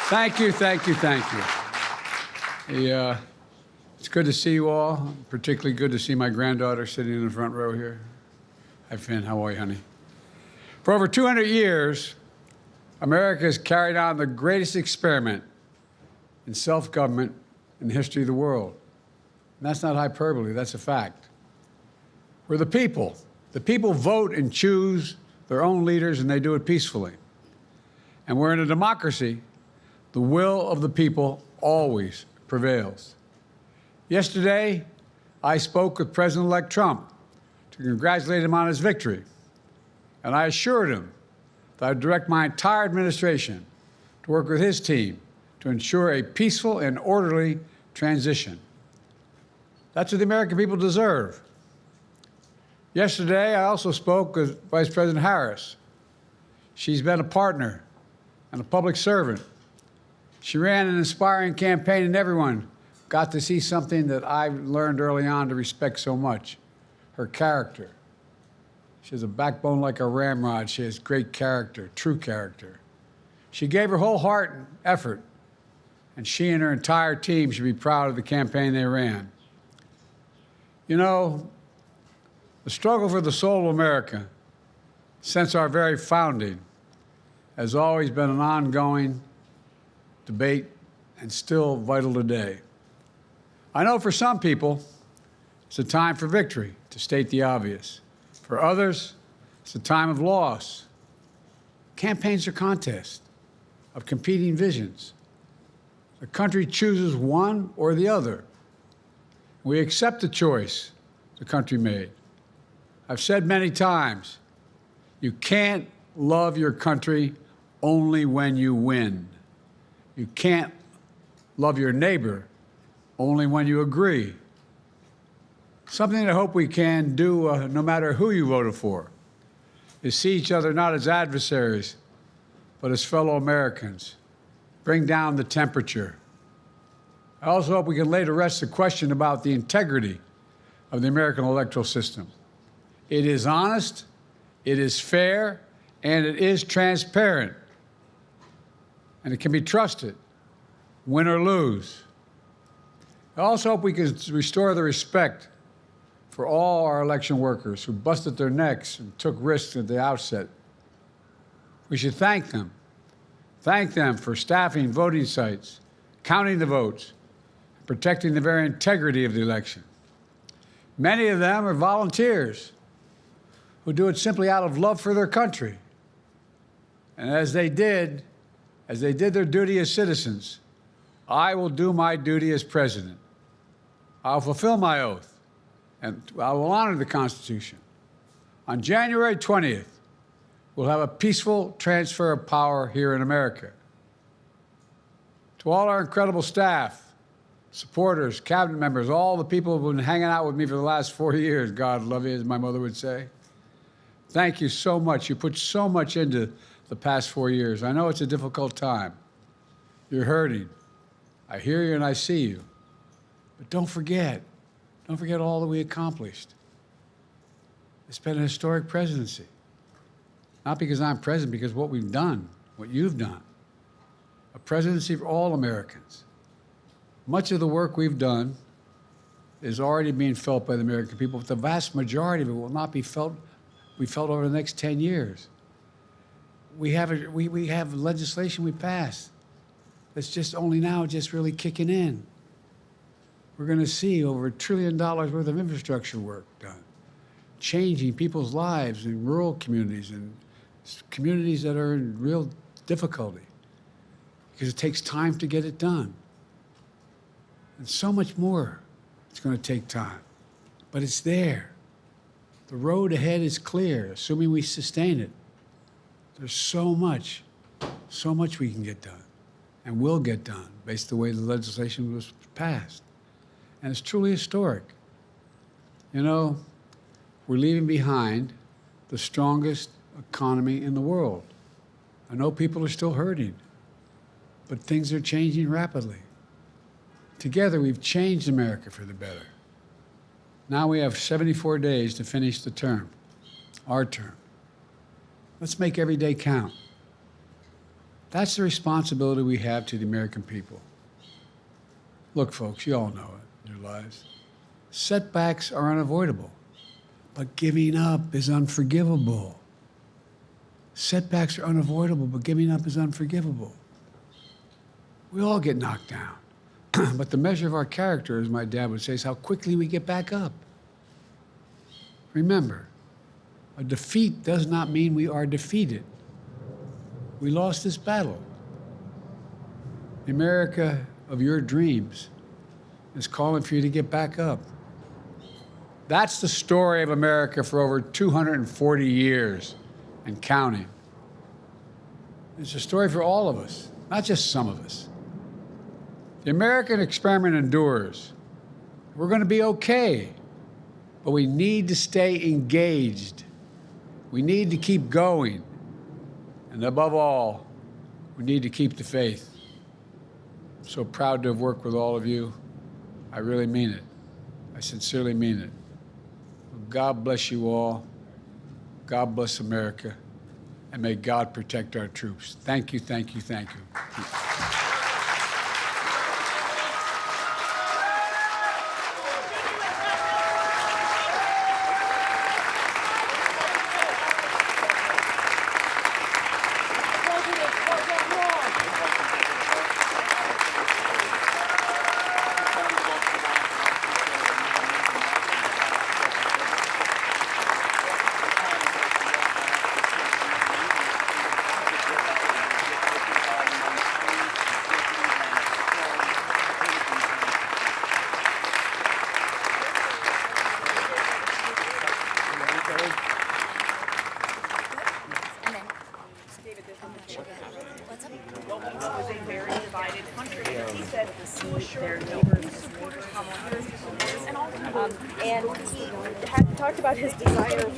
Thank you, thank you, thank you. It's good to see you all, particularly good to see my granddaughter sitting in the front row here. Hi, Finn. How are you, honey? For over 200 years, America has carried on the greatest experiment in self-government in the history of the world. And that's not hyperbole, that's a fact. We're the people. The people vote and choose their own leaders, and they do it peacefully. And we're in a democracy. The will of the people always prevails. Yesterday, I spoke with President-elect Trump to congratulate him on his victory. And I assured him that I'd direct my entire administration to work with his team to ensure a peaceful and orderly transition. That's what the American people deserve. Yesterday, I also spoke with Vice President Harris. She's been a partner and a public servant. She ran an inspiring campaign, and everyone got to see something that I learned early on to respect so much, her character. She has a backbone like a ramrod. She has great character, true character. She gave her whole heart and effort, and she and her entire team should be proud of the campaign they ran. You know, the struggle for the soul of America, since our very founding, has always been an ongoing debate and still vital today. I know for some people, it's a time for victory, to state the obvious. For others, it's a time of loss. Campaigns are contests of competing visions. The country chooses one or the other. We accept the choice the country made. I've said many times, you can't love your country only when you win. You can't love your neighbor only when you agree. Something that I hope we can do, no matter who you voted for, is see each other not as adversaries, but as fellow Americans. Bring down the temperature. I also hope we can lay to rest the question about the integrity of the American electoral system. It is honest, it is fair, and it is transparent. And it can be trusted, win or lose. I also hope we can restore the respect for all our election workers who busted their necks and took risks at the outset. We should thank them. Thank them for staffing voting sites, counting the votes, and protecting the very integrity of the election. Many of them are volunteers who do it simply out of love for their country. And as they did their duty as citizens, I will do my duty as president. I'll fulfill my oath, and I will honor the Constitution. On January 20th, we'll have a peaceful transfer of power here in America. To all our incredible staff, supporters, cabinet members, all the people who've been hanging out with me for the last 4 years, God love you, as my mother would say, thank you so much. You put so much into the past 4 years. I know it's a difficult time. You're hurting. I hear you and I see you. But don't forget all that we accomplished. It's been a historic presidency. Not because I'm president, because what we've done, what you've done. A presidency for all Americans. Much of the work we've done is already being felt by the American people, but the vast majority of it will not be felt over the next 10 years. We have legislation we passed that's just only now just really kicking in. We're going to see over $1 trillion worth of infrastructure work done, changing people's lives in rural communities and communities that are in real difficulty because it takes time to get it done. And so much more it's going to take time, but it's there. The road ahead is clear, assuming we sustain it. There's so much we can get done and will get done based on the way the legislation was passed. And it's truly historic. You know, we're leaving behind the strongest economy in the world. I know people are still hurting, but things are changing rapidly. Together, we've changed America for the better. Now we have 74 days to finish the term, our term. Let's make every day count. That's the responsibility we have to the American people. Look, folks, you all know it in your lives. Setbacks are unavoidable, but giving up is unforgivable. Setbacks are unavoidable, but giving up is unforgivable. We all get knocked down. But the measure of our character, as my dad would say, is how quickly we get back up. Remember, a defeat does not mean we are defeated. We lost this battle. The America of your dreams is calling for you to get back up. That's the story of America for over 240 years and counting. It's a story for all of us, not just some of us. The American experiment endures. We're going to be okay, but we need to stay engaged. We need to keep going. And above all, we need to keep the faith. I'm so proud to have worked with all of you. I really mean it. I sincerely mean it. God bless you all. God bless America. And may God protect our troops. Thank you, thank you, thank you. Was a very divided country. He said he was sure their neighbors supported Kamala Harris, and he had talked about his desire for